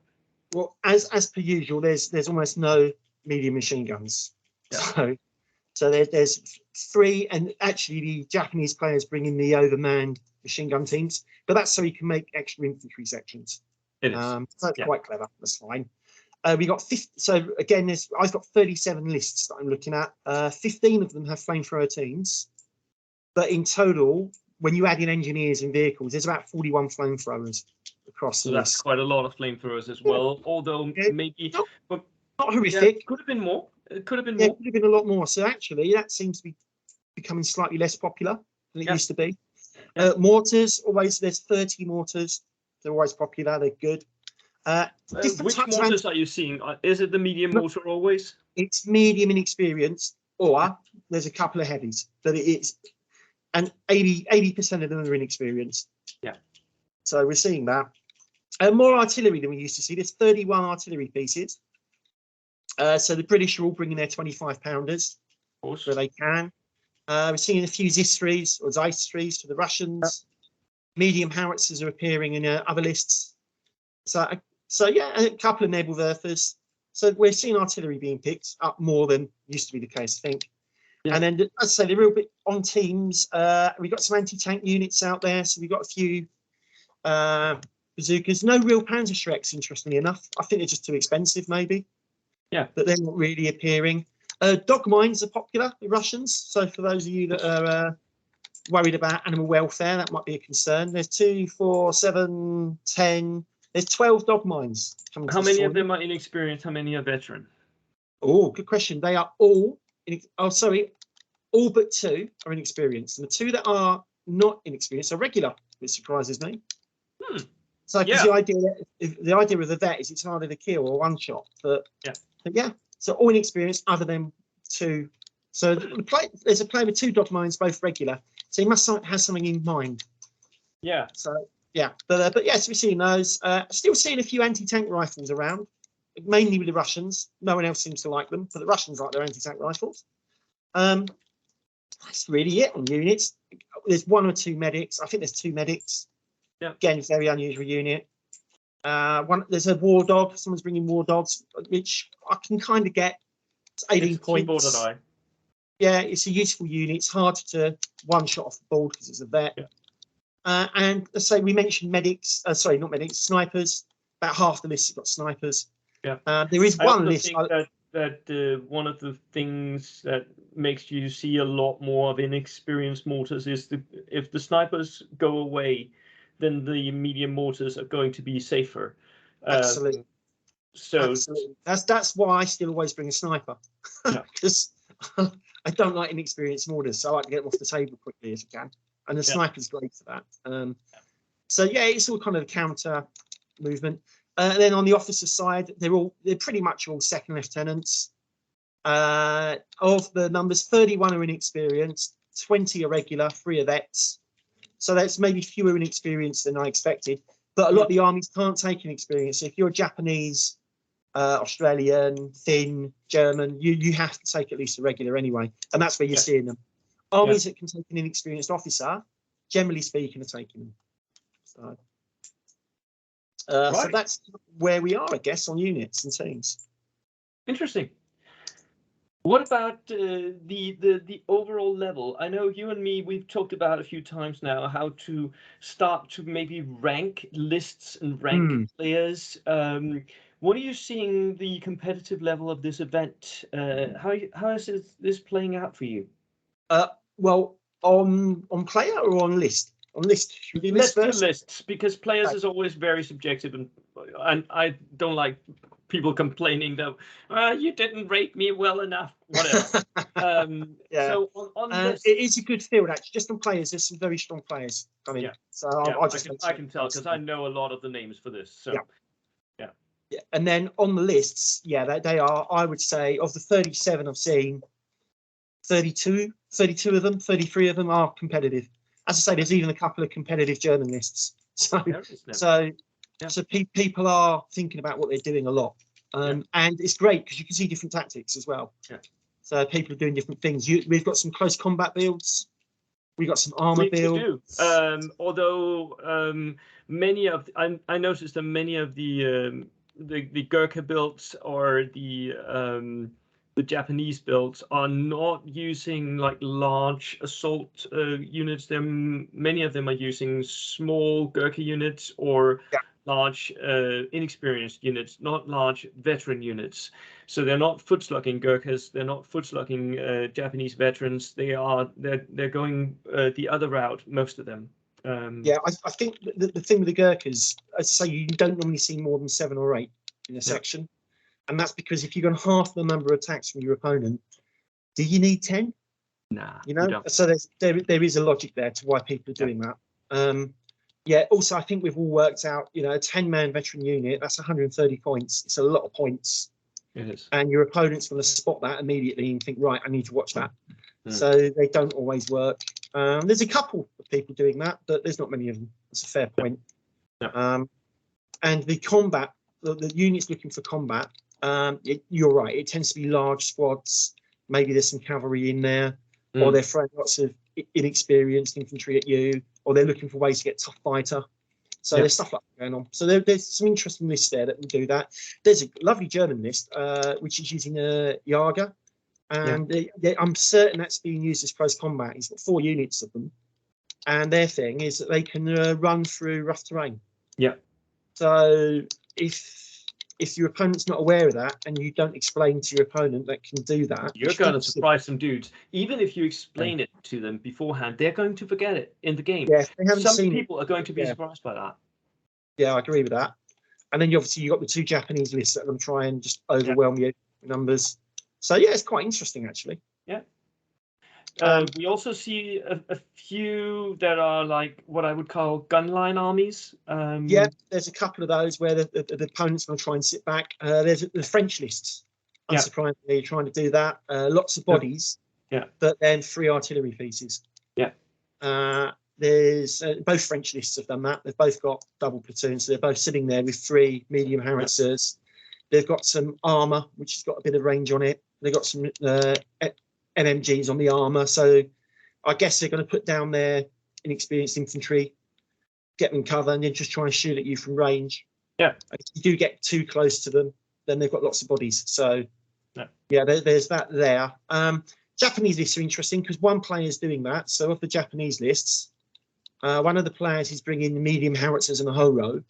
Well, as per usual, there's almost no medium machine guns. Yeah. So there's 3, and actually the Japanese players bring in the overmanned machine gun teams, but that's so you can make extra infantry sections. It is. So that's quite clever. That's fine. We got 50. So again, I've got 37 lists that I'm looking at. 15 of them have flamethrower teams, but in total, when you add in engineers and vehicles, there's about 41 flamethrowers across the list. That's quite a lot of flamethrowers as well. Although maybe not horrific. Yeah, could have been more. It could have been more. Could have been a lot more. So actually, that seems to be becoming slightly less popular than it used to be. Mortars, always there's 30 mortars. They're always popular. They're good. Which mortars are you seeing? Is it the medium mortar always? It's medium in experience, or there's a couple of heavies, but it's, and 80% of them are inexperienced. Yeah. So we're seeing that. More artillery than we used to see. There's 31 artillery pieces. So the British are all bringing their 25-pounders where they can. We're seeing a few Zistries or Zeistries for the Russians. Medium howitzers are appearing in other lists. So yeah, a couple of Nebelwerfers. So we're seeing artillery being picked up more than used to be the case, I think. Yeah. And then, as I say, they're a real bit on teams. We've got some anti-tank units out there. So we've got a few bazookas. No real Panzerschrecks, interestingly enough. I think they're just too expensive, maybe. Yeah. But they're not really appearing. Dog mines are popular with Russians. So for those of you that are worried about animal welfare, that might be a concern. There's 2, 4, 7, 10. There's 12 dog mines. How many of them are inexperienced? How many are veteran? Oh, good question. They are all, all but 2 are inexperienced. And the 2 that are not inexperienced are regular, which surprises me. So the idea of the vet is it's harder to kill or one shot. But yeah, so all inexperienced other than 2. So there's a player with 2 dog mines, both regular. So he must have something in mind. Yeah. So yeah, but yes, we're seeing those. Still seeing a few anti-tank rifles around, mainly with the Russians. No one else seems to like them, but the Russians like their anti-tank rifles. That's really it on units. There's 1 or 2 medics. I think there's 2 medics. Yeah. Again, very unusual unit. There's a war dog. Someone's bringing war dogs, which I can kind of get. It's 18 points. Yeah, it's a useful unit. It's hard to one-shot off the board because it's a vet. Yeah. And let's say we mentioned medics. Sorry, not medics. Snipers. About half the list has got snipers. Yeah. There is one list. That one of the things that makes you see a lot more of inexperienced mortars is if the snipers go away, then the medium mortars are going to be safer. Absolutely. So absolutely. That's why I still always bring a sniper, because I don't like inexperienced mortars, so I like to get them off the table quickly as I can. And the sniper's great for that. So yeah, it's all kind of counter movement. And then on the officer side, they're pretty much all second lieutenants. Of the numbers, 31 are inexperienced, 20 are regular, 3 are vets. So that's maybe fewer inexperienced than I expected. But a lot of the armies can't take inexperience. So if you're Japanese, Australian, Finn, German, you have to take at least a regular anyway. And that's where you're seeing them. Armies that can take an inexperienced officer, generally speaking, are taking them. So that's where we are, I guess, on units and teams. Interesting. What about the overall level? I know you and me, we've talked about a few times now how to start to maybe rank lists and rank players. What are you seeing the competitive level of this event? How is this playing out for you? Well, on player or on list? On list, should we do Let's list first? do lists, because players is always very subjective, and I don't like people complaining that you didn't rate me well enough, whatever. Yeah. So on lists, it is a good field actually. Just on players, there's some very strong players. I mean, so I can tell because I know a lot of the names for this. So yeah. And then on the lists, they are. I would say of the 37 I've seen, 32 of them, 33 of them are competitive. As I say, there's even a couple of competitive German lists. So people are thinking about what they're doing a lot, and it's great because you can see different tactics as well. Yeah. So people are doing different things. We've got some close combat builds. We've got some armor builds. We do. Although many of I noticed that many of the Gurkha builds or the Japanese builds are not using like large assault units. Many of them are using small Gurkha units or large inexperienced units, not large veteran units. So they're not foot-slugging Gurkhas. They're not foot-slugging Japanese veterans. They're going the other route. Most of them. I think the thing with the Gurkhas, as I say, you don't normally see more than 7 or 8 in a section. And that's because if you've got half the number of attacks from your opponent, do you need 10? Nah, you don't. So there is a logic there to why people are doing that. Also, I think we've all worked out, a 10-man veteran unit, that's 130 points. It's a lot of points. It is. And your opponent's going to spot that immediately and think, right, I need to watch that. So they don't always work. There's a couple of people doing that, but there's not many of them. That's a fair point. And the combat, the units looking for combat, you're right. It tends to be large squads. Maybe there's some cavalry in there, or they're throwing lots of inexperienced infantry at you, or they're looking for ways to get tough fighter. So there's stuff like that going on. So there's some interesting lists there that will do that. There's a lovely German list which is using Jager, and I'm certain that's being used as close combat. He's got 4 units of them, and their thing is that they can run through rough terrain. Yeah. So if your opponent's not aware of that and you don't explain to your opponent that can do that, you're going to surprise some dudes. Even if you explain it to them beforehand, they're going to forget it in the game. Yeah, they haven't some people are going to be surprised by that. Yeah, I agree with that. And then you've got the 2 Japanese lists that are going to try and just overwhelm you with numbers. So it's quite interesting actually. Yeah. We also see a few that are like what I would call gunline armies. There's a couple of those where the opponent's going to try and sit back. There's the French lists. Unsurprisingly, trying to do that. Lots of bodies, but then 3 artillery pieces. There's both French lists have done that. They've both got double platoons. So they're both sitting there with 3 medium howitzers. They've got some armor, which has got a bit of range on it. They've got some MMGs on the armor, so I guess they're going to put down their inexperienced infantry, get them cover, and then just try and shoot at you from range. If you do get too close to them, then they've got lots of bodies. So there's that there. Japanese lists are interesting because one player is doing that. So of the Japanese lists, one of the players is bringing the medium howitzers and a whole row.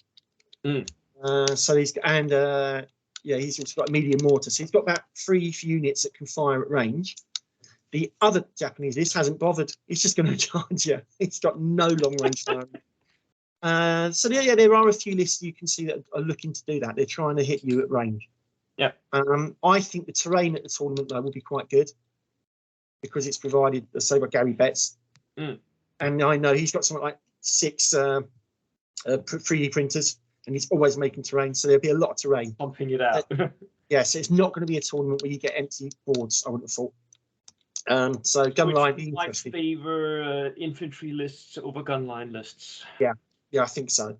So he's also got a medium mortar. So he's got about 3 units that can fire at range. The other Japanese list hasn't bothered. He's just going to charge you. It's got no long range firing. So there are a few lists you can see that are looking to do that. They're trying to hit you at range. I think the terrain at the tournament though will be quite good because it's provided, say, by Gary Betts, and I know he's got something like 6 3D printers, and he's always making terrain. So there'll be a lot of terrain. Pumping it out. So it's not going to be a tournament where you get empty boards, I wouldn't have thought. So gunline be interesting. I favour infantry lists over gunline lists. Yeah, I think so.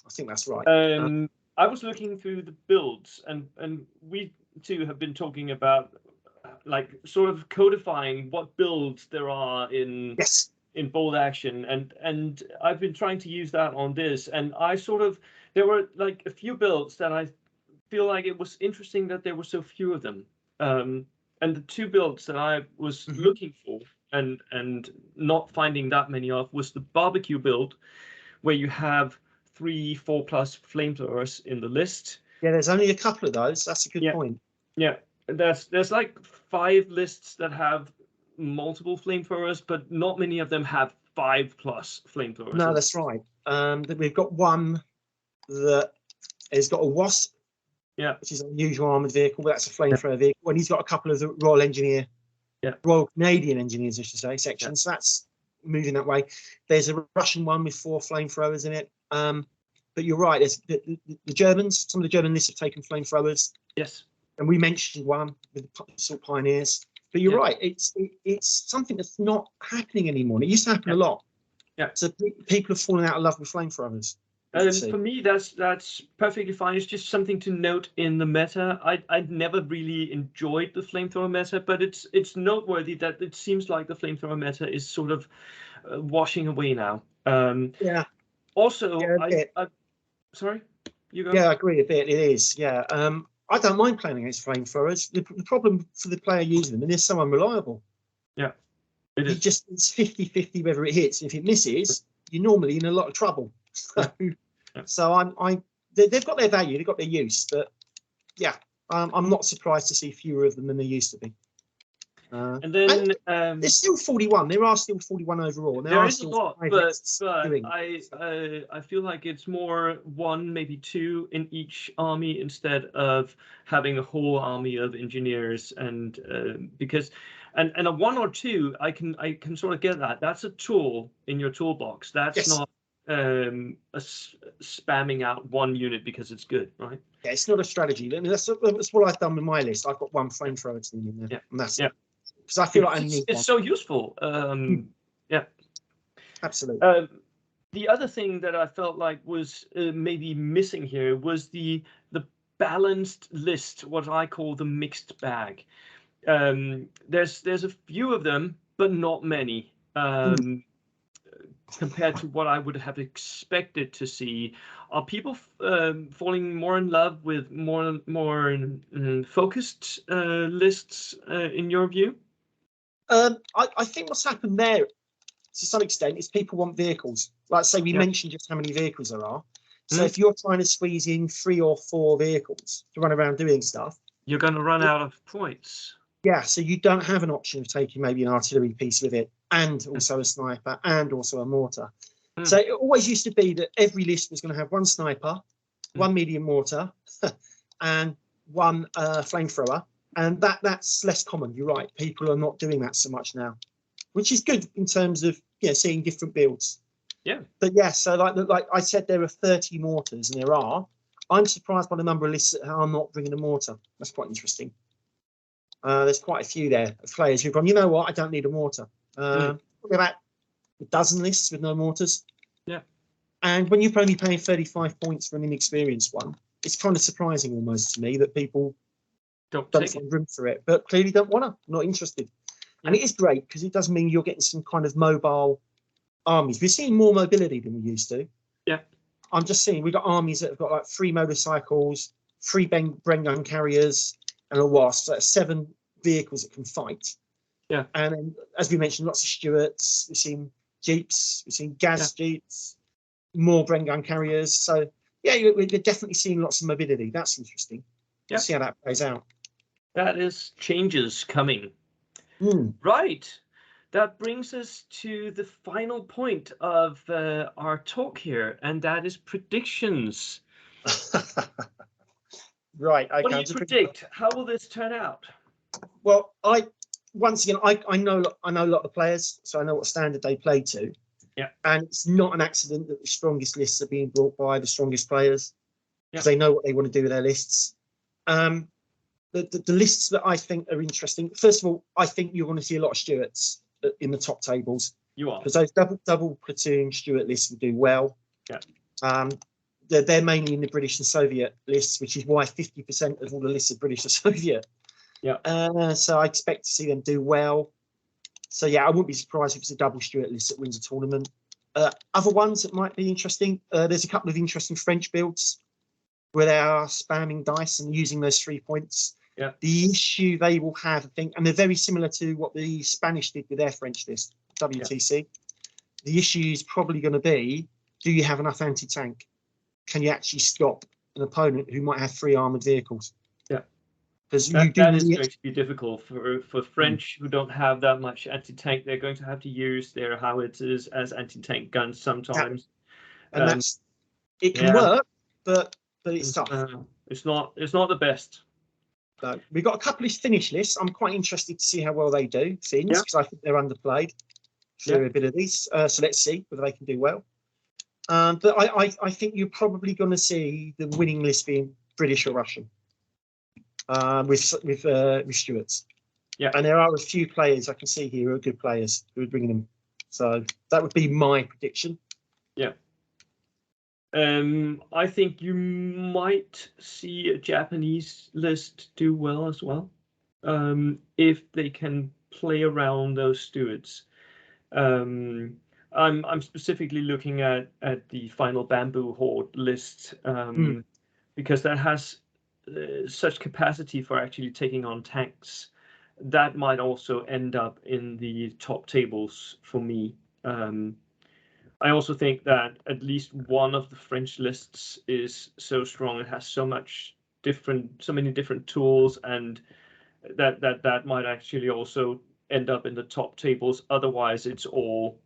I think that's right. I was looking through the builds, and we too have been talking about like sort of codifying what builds there are in bold action, and I've been trying to use that on this, and there were like a few builds that I feel like it was interesting that there were so few of them. And the 2 builds that I was looking for and not finding that many of was the barbecue build, where you have 3 4+ flamethrowers in the list. Yeah, there's only a couple of those. That's a good point. Yeah, there's like 5 lists that have multiple flamethrowers, but not many of them have 5+ flamethrowers. No, that's right. We've got one that has got a Wasp, which is an unusual armored vehicle, but that's a flamethrower vehicle. And he's got a couple of the Royal Canadian Engineers, I should say, sections. So that's moving that way. There's a Russian one with 4 flamethrowers in it. But you're right. There's the Germans. Some of the German lists have taken flamethrowers. Yes. And we mentioned one with the Assault Pioneers. But you're right. It's something that's not happening anymore. It used to happen a lot. Yeah. So people have fallen out of love with flamethrowers. For me, that's perfectly fine. It's just something to note in the meta. I'd never really enjoyed the flamethrower meta, but it's noteworthy that it seems like the flamethrower meta is sort of washing away now. Also, sorry, you go. Yeah, I agree a bit. It is. Yeah. I don't mind playing against flamethrowers. The problem for the player using them, and they're so unreliable. Yeah, it is. It's 50-50 whether it hits. If it misses, you're normally in a lot of trouble. So they've got their value, they've got their use, but I'm not surprised to see fewer of them than there used to be. And then there's still 41. There are still 41 overall. There is a lot, but I feel like it's more 1, maybe 2 in each army instead of having a whole army of engineers. And because a 1 or 2, I can sort of get that. That's a tool in your toolbox. That's not spamming out 1 unit because it's good, right? Yeah, it's not a strategy. I mean, that's what I've done with my list. I've got 1 flamethrower team in there, and that's because I feel like I need it's so useful. Yeah, absolutely. The other thing that I felt like was maybe missing here was the balanced list, what I call the mixed bag. There's a few of them, but not many. Compared to what I would have expected to see. Are people falling more in love with more focused lists in your view? I think what's happened there to some extent is people want vehicles. Like say we mentioned just how many vehicles there are. So if you're trying to squeeze in 3 or 4 vehicles to run around doing stuff, you're going to run out of points. Yeah, so you don't have an option of taking maybe an artillery piece with it and also a sniper and also a mortar. So it always used to be that every list was going to have 1 sniper, 1 medium mortar, and 1 flamethrower. And that's less common. You're right. People are not doing that so much now, which is good in terms of seeing different builds. Yeah. But so like I said, there are 30 mortars, and I'm surprised by the number of lists that are not bringing a mortar. That's quite interesting. There's quite a few there of players who've gone, you know what, I don't need a mortar. Probably about a dozen lists with no mortars. Yeah. And when you're only paying 35 points for an inexperienced one, it's kind of surprising almost to me that people don't find room for it, but clearly don't want to, not interested. And it is great because it does mean you're getting some kind of mobile armies. We're seeing more mobility than we used to. Yeah. I'm just seeing we've got armies that have got like 3 motorcycles, 3 Bren gun carriers, and a Wasp. So that's 7 vehicles that can fight. Yeah. And then, as we mentioned, lots of Stuarts. We've seen Jeeps. We've seen Gas Jeeps. More Bren gun carriers. So we're definitely seeing lots of mobility. That's interesting. We'll see how that plays out. That is changes coming. Right. That brings us to the final point of our talk here, and that is predictions. Right. Okay. What do you predict? How will this turn out? Well, I know a lot of the players, so I know what standard they play to. Yeah. And it's not an accident that the strongest lists are being brought by the strongest players, because they know what they want to do with their lists. The lists that I think are interesting. First of all, I think you're going to see a lot of Stuarts in the top tables. You are, because those double platoon Stuart lists will do well. Yeah. They're mainly in the British and Soviet lists, which is why 50% of all the lists are British and Soviet. Yeah. So I expect to see them do well. So I wouldn't be surprised if it's a double Stuart list that wins a tournament. Other ones that might be interesting. There's a couple of interesting French builds where they are spamming dice and using those 3 points. Yeah. The issue they will have, I think, and they're very similar to what the Spanish did with their French list, WTC. Yeah. The issue is probably going to be, do you have enough anti-tank? Can you actually stop an opponent who might have 3 armoured vehicles? Yeah. Because that is going to be difficult for French who don't have that much anti-tank. They're going to have to use their howitzers as anti-tank guns sometimes. And it can work, but it's tough. It's not the best. So we've got a couple of Finnish lists. I'm quite interested to see how well they do, Finns, because I think they're underplayed through a bit of these. So let's see whether they can do well. But I think you're probably going to see the winning list being British or Russian. With Stuarts, and there are a few players I can see here who are good players who are bringing them. So that would be my prediction. Yeah. I think you might see a Japanese list do well as well, if they can play around those Stuarts. I'm specifically looking at the Final Bamboo Horde list, because that has such capacity for actually taking on tanks. That might also end up in the top tables for me. I also think that at least one of the French lists is so strong, it has so many different tools, and that might actually also end up in the top tables. Otherwise, it's all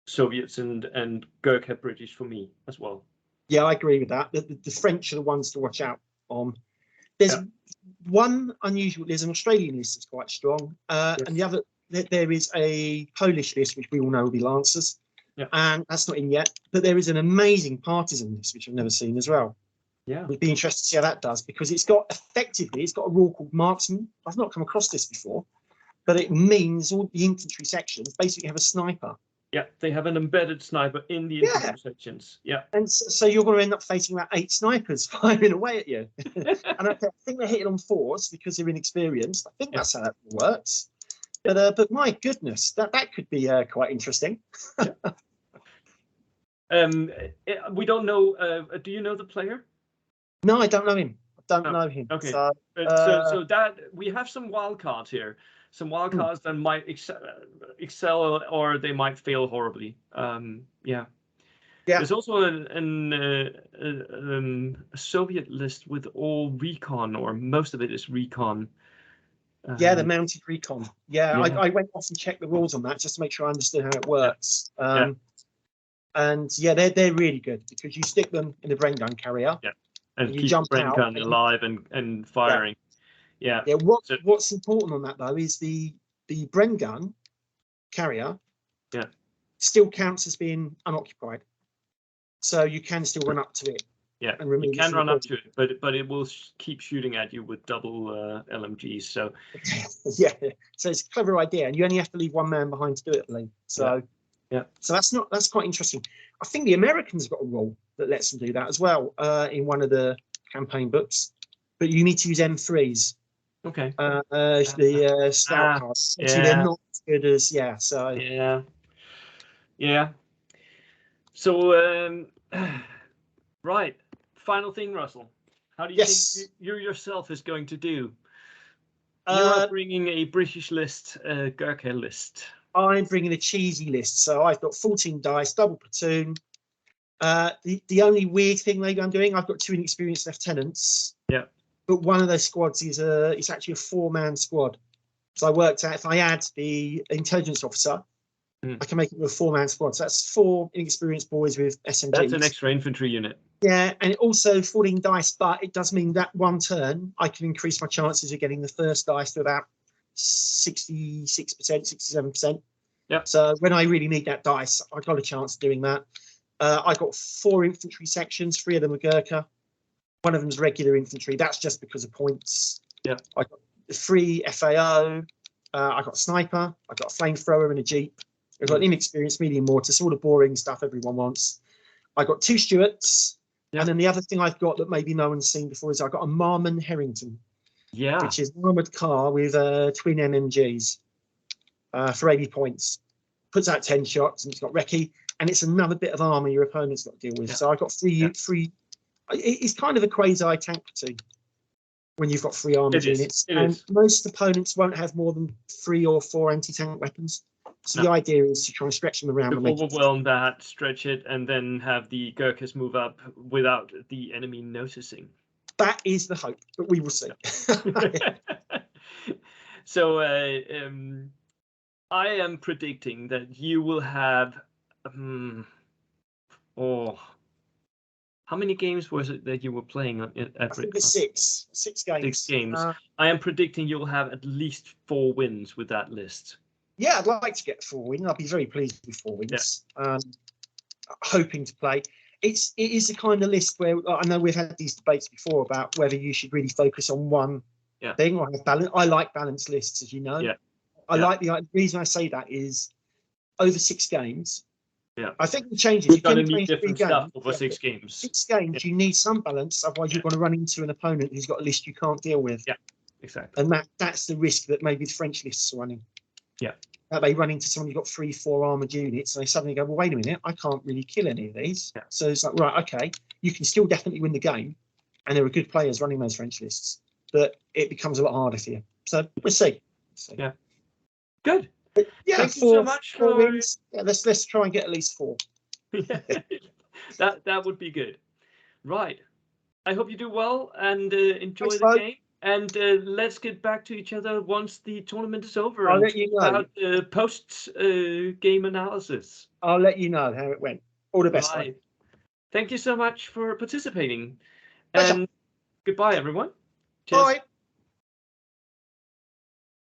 Soviets and Gurkha British for me as well. Yeah, I agree with that. The French are the ones to watch out on. There's one unusual. There's an Australian list that's quite strong, and the other there is a Polish list which we all know will be Lancers, and that's not in yet. But there is an amazing partisan list which I've never seen as well. Yeah, we'd be interested to see how that does, because it's got a rule called Marksman. I've not come across this before, but it means all the infantry sections basically have a sniper. Yeah, they have an embedded sniper in the infantry sections. Yeah, and so you're going to end up facing about 8 snipers firing away at you. And I think they're hitting on 4s because they're inexperienced. I think that's how that works. But my goodness, that could be quite interesting. We don't know. Do you know the player? No, I don't know him. Know him. Okay. So that we have some wild cards here. Some wild cards that might excel or they might fail horribly. There's also a Soviet list with all recon, or most of it is recon. The mounted recon. I went off and checked the rules on that just to make sure I understood how it works. And they're really good because you stick them in a Bren gun carrier. Yeah. And you keep jump the Bren gun alive and firing. Yeah. What's important on that though is the Bren gun carrier still counts as being unoccupied, so you can still run up to it. Yeah, and you can run up to it, but it will keep shooting at you with double LMGs. So so it's a clever idea, and you only have to leave one man behind to do it, I believe. So so that's quite interesting. I think the Americans have got a rule that lets them do that as well in one of the campaign books, but you need to use M3s. Okay. The scout cards. So they're not as good as So So right. Final thing, Russell. How do you think you yourself is going to do? You're bringing a British list, Gurkha list. I'm bringing a cheesy list. So I've got 14 dice, double platoon. The only weird thing maybe I'm doing, I've got 2 inexperienced lieutenants. Yeah. But one of those squads is it's actually a 4-man squad. So I worked out if I add the intelligence officer, I can make it a 4-man squad. So that's 4 inexperienced boys with SMGs. That's an extra infantry unit. Yeah, and it also 14 dice, but it does mean that one turn I can increase my chances of getting the first dice to about 66%, 67%. Yeah. So when I really need that dice, I got a chance of doing that. I got 4 infantry sections, 3 of them are Gurkha. One of them's regular infantry. That's just because of points. Yeah. I got 3 FAO. I got a sniper. I got a flamethrower and a jeep. I've got inexperienced medium mortar, sort of boring stuff everyone wants. I got 2 Stuarts. Yeah. And then the other thing I've got that maybe no one's seen before is I've got a Marmon Harrington. Yeah. Which is an armoured car with twin MMGs for 80 points. Puts out 10 shots and it's got recce. And it's another bit of armour your opponent's got to deal with. Yeah. So I've got 3. It's kind of a quasi tank platoon when you've got 3 armoured units. Most opponents won't have more than 3 or 4 anti-tank weapons. So the idea is to try and stretch them around. To overwhelm that, stretch it, and then have the Gurkhas move up without the enemy noticing. That is the hope, but we will see. So I am predicting that you will have. How many games was it that you were playing at Britcon? I think it's 6 games. 6 games. I am predicting you'll have at least 4 wins with that list. Yeah, I'd like to get 4 wins. I'll be very pleased with 4 wins. Yeah. Hoping to play. It is the kind of list where I know we've had these debates before about whether you should really focus on one thing or have balance. I like balanced lists, as you know. Yeah. I like the reason I say that is over 6 games. Yeah. I think the changes. You're going to need different stuff over 6 games. 6 games, you need some balance. Otherwise, you're going to run into an opponent who's got a list you can't deal with. Yeah, exactly. And that's the risk that maybe the French lists are running. Yeah. They run into someone who's got 3-4 armoured units, and they suddenly go, well, wait a minute, I can't really kill any of these. Yeah. So it's like, right, okay, you can still definitely win the game, and there are good players running those French lists, but it becomes a lot harder for you. So we'll see. Yeah. Good. But, yeah, thank you so much. 4 wins. Yeah, let's try and get at least 4. Yeah. that would be good. Right. I hope you do well and enjoy the game. And let's get back to each other once the tournament is over. I'll let you know. About post-game analysis. I'll let you know how it went. All the best. Right. Thank you so much for participating. Pleasure. And goodbye, everyone. Cheers. Bye.